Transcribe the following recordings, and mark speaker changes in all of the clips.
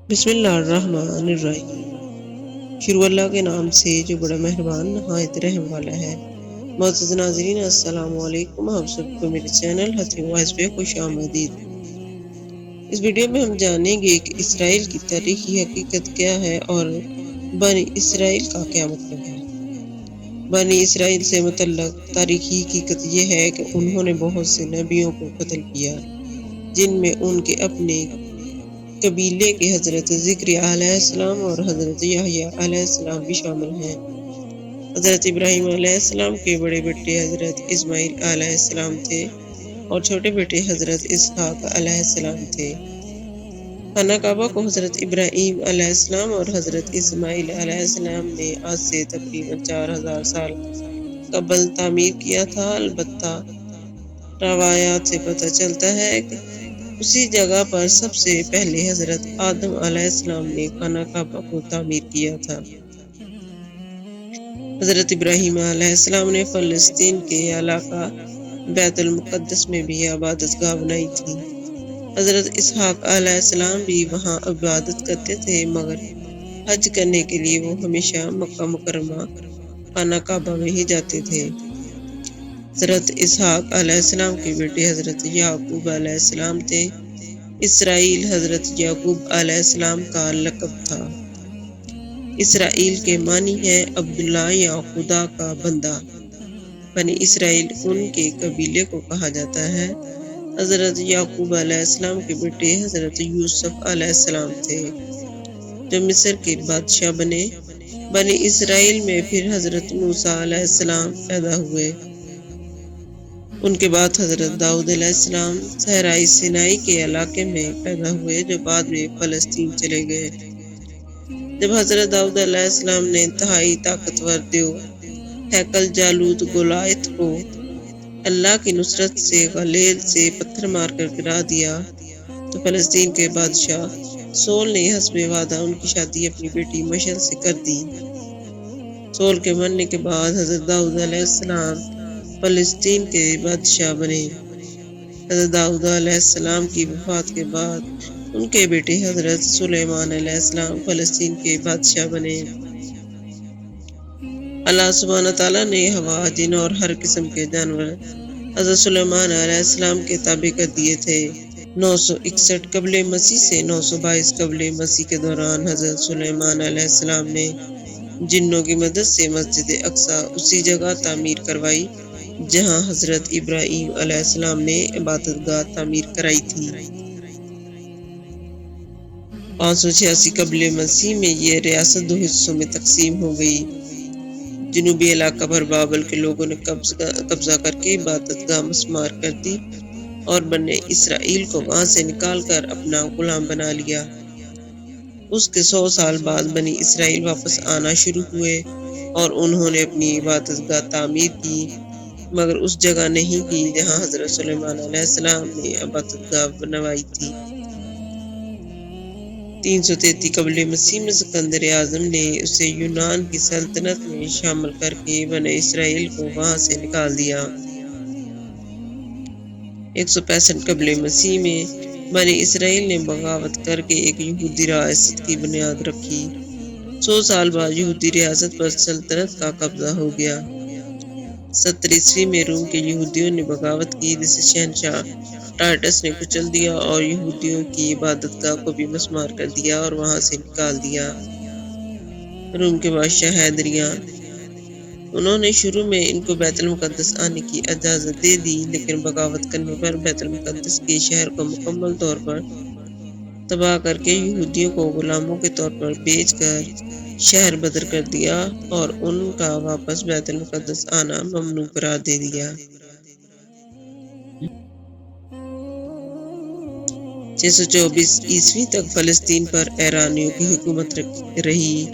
Speaker 1: بسم اللہ الرحمن الرحیم۔ شروع اللہ کے نام سے جو بڑا مہربان نہایت رحم والا ہے۔ معزز ناظرین السلام علیکم، آپ سب کو میرے چینل حتمی وائس پہ خوش آمدید۔ اس ویڈیو میں ہم جانیں گے کہ اسرائیل کی تاریخی حقیقت کیا ہے اور بنی اسرائیل کا کیا مطلب ہے۔ بنی اسرائیل سے متعلق تاریخی حقیقت یہ ہے کہ انہوں نے بہت سے نبیوں کو قتل کیا، جن میں ان کے اپنے قبیلے کے حضرت ذکریا علیہ السلام اور حضرت یحییٰ علیہ السلام بھی شامل ہیں۔ حضرت ابراہیم علیہ السلام کے بڑے بیٹے حضرت اسماعیل علیہ السلام تھے اور چھوٹے بیٹے حضرت اسحاق علیہ السلام تھے۔ خانہ کعبہ کو حضرت ابراہیم علیہ السلام اور حضرت اسماعیل علیہ السلام نے آج سے تقریباً 4000 سال قبل تعمیر کیا تھا۔ البتہ روایات سے پتہ چلتا ہے کہ اسی جگہ پر سب سے پہلے حضرت آدم علیہ السلام نے خانہ کعبہ کو تعمیر کیا تھا۔ حضرت ابراہیم علیہ السلام نے فلسطین کے علاقہ بیت المقدس میں بھی عبادت گاہ بنائی تھی۔ حضرت اسحاق علیہ السلام بھی وہاں عبادت کرتے تھے، مگر حج کرنے کے لیے وہ ہمیشہ مکہ مکرمہ خانہ کعبہ میں ہی جاتے تھے۔ حضرت اسحاق علیہ السلام کے بیٹے حضرت یعقوب علیہ السلام تھے۔ اسرائیل حضرت یعقوب علیہ السلام کا لقب تھا۔ اسرائیل کے معنی ہے عبداللہ یا خدا کا بندہ۔ بنی اسرائیل ان کے قبیلے کو کہا جاتا ہے۔ حضرت یعقوب علیہ السلام کے بیٹے حضرت یوسف علیہ السلام تھے، جو مصر کے بادشاہ بنے۔ بنی اسرائیل میں پھر حضرت موسیٰ علیہ السلام پیدا ہوئے۔ ان کے بعد حضرت داؤد علیہ السلام صحرائی سینائی کے علاقے میں پیدا ہوئے، جو بعد میں فلسطین چلے گئے۔ جب حضرت داؤد علیہ السلام نے انتہائی طاقتور دیو ہیکل جالوت گولیات کو اللہ کی نصرت سے غلیل سے پتھر مار کر گرا دیا، تو فلسطین کے بادشاہ سول نے حسب وعدہ ان کی شادی اپنی بیٹی مشل سے کر دی۔ سول کے مرنے کے بعد حضرت داؤد علیہ السلام فلسطین کے بادشاہ بنے۔ حضرت داؤد علیہ السلام کی وفات کے بعد ان کے بیٹے حضرت سلیمان علیہ السلام فلسطین کے بادشاہ بنے۔ اللہ سبحانہ تعالیٰ نے ہوا، جن اور ہر قسم کے جانور حضرت سلیمان علیہ السلام کے تابع کر دیے تھے۔ 961 قبل مسیح سے 922 قبل مسیح کے دوران حضرت سلیمان علیہ السلام نے جنوں کی مدد سے مسجد اقصی اسی جگہ تعمیر کروائی جہاں حضرت ابراہیم علیہ السلام نے عبادت گاہ تعمیر کرائی تھی۔ 586 قبل مسیح میں یہ ریاست 2 حصوں میں تقسیم ہو گئی۔ جنوبی علاقہ پر بابل کے لوگوں نے قبضہ کر کے عبادت گاہ مسمار کر دی اور بنی اسرائیل کو وہاں سے نکال کر اپنا غلام بنا لیا۔ اس کے 100 سال بعد بنی اسرائیل واپس آنا شروع ہوئے اور انہوں نے اپنی عبادت گاہ تعمیر کی، مگر اس جگہ نہیں کی جہاں حضرت سلیمان علیہ السلام نے عبادت گاہ بنوائی تھی۔ 333 قبل مسیح میں سکندر اعظم نے اسے یونان کی سلطنت میں شامل کر کے بنی اسرائیل کو وہاں سے نکال دیا۔ 165 قبل مسیح میں بنی اسرائیل نے بغاوت کر کے ایک یہودی ریاست کی بنیاد رکھی۔ 100 سال بعد یہودی ریاست پر سلطنت کا قبضہ ہو گیا۔ 70 عیسوی میں روم کے یہودیوں نے بغاوت کی، جسے شہنشاہ ٹائٹس نے کچل دیا اور یہودیوں کی عبادت گاہ کو بھی مسمار کر دیا اور وہاں سے نکال دیا۔ روم کے بادشاہ حیدریان، انہوں نے شروع میں ان کو بیت المقدس آنے کی اجازت دے دی، لیکن بغاوت کرنے پر بیت المقدس کے شہر کو مکمل طور پر تباہ کر کے یہودیوں کو غلاموں کے طور پر بیچ کر شہر بدر کر دیا اور ان کا واپس بیت المقدس آنا ممنوع قرار دے دیا۔ 624 عیسوی تک فلسطین پر ایرانیوں کی حکومت رہی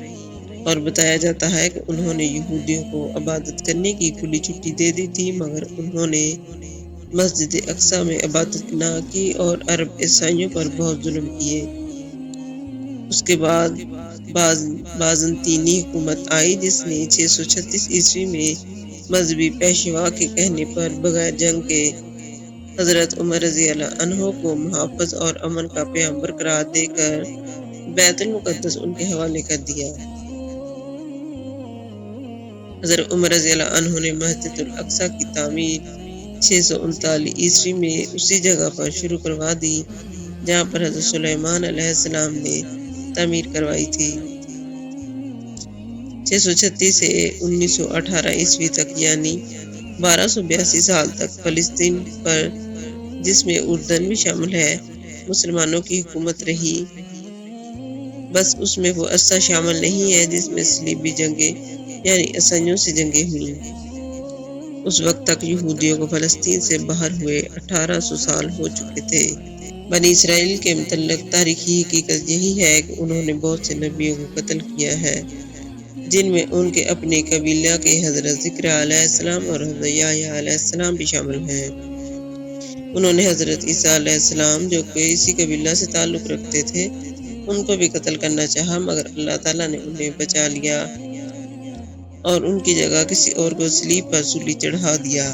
Speaker 1: اور بتایا جاتا ہے کہ انہوں نے یہودیوں کو عبادت کرنے کی کھلی چھٹی دے دی تھی، مگر انہوں نے مسجد اقصی میں عبادت نہ کی اور عرب عیسائیوں پر بہت ظلم کیے۔ اس کے بعد بازنطینی حکومت آئی، جس نے 636 عیسوی میں مذہبی پیشوا کے کہنے پر بغیر جنگ کے حضرت عمر رضی اللہ عنہ کو محافظ اور امن کا پیغمبر قرار دے کر بیت المقدس ان کے حوالے کر دیا۔ حضرت عمر رضی اللہ عنہ نے مسجد الاقصی کی تعمیر 639 عیسوی میں اسی جگہ پر شروع کروا دی جہاں پر حضرت سلیمان علیہ السلام نے تعمیر کروائی تھی۔ 636 سے 1918 عیسوی تک یعنی 1282 سال تک فلسطین پر، جس میں اردن بھی شامل ہے، مسلمانوں کی حکومت رہی۔ بس اس میں وہ عرصہ شامل نہیں ہے جس میں صلیبی جنگیں یعنی عیسائیوں سے جنگیں ہوئیں۔ اس وقت تک یہودیوں کو فلسطین سے باہر ہوئے 1800 سال ہو چکے تھے۔ بنی اسرائیل کے متعلق تاریخی حقیقت یہی ہے کہ انہوں نے بہت سے نبیوں کو قتل کیا ہے، جن میں ان کے اپنے قبیلہ کے حضرت ذکریا علیہ السلام اور حضرت یحییٰ علیہ السلام بھی شامل ہیں۔ انہوں نے حضرت عیسیٰ علیہ السلام جو کہ اسی قبیلہ سے تعلق رکھتے تھے ان کو بھی قتل کرنا چاہا، مگر اللہ تعالیٰ نے انہیں بچا لیا اور ان کی جگہ کسی اور کو صلیب پر سولی چڑھا دیا۔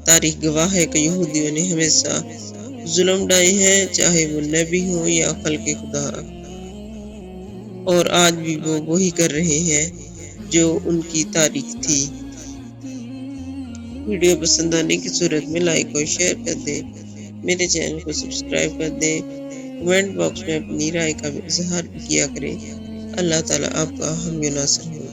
Speaker 1: تاریخ گواہ ہے کہ یہودیوں نے ہمیشہ ظلم ڈھائے ہیں، چاہے وہ نبی ہوں یا خلق خدا، اور آج بھی وہ وہی کر رہے ہیں جو ان کی تاریخ تھی۔ ویڈیو پسند آنے کی صورت میں لائک اور شیئر کر دیں، میرے چینل کو سبسکرائب کر دیں، کمنٹ باکس میں اپنی رائے کا بھی اظہار بھی کیا کریں۔ اللہ تعالیٰ آپ کا حامی و ناصر ہو۔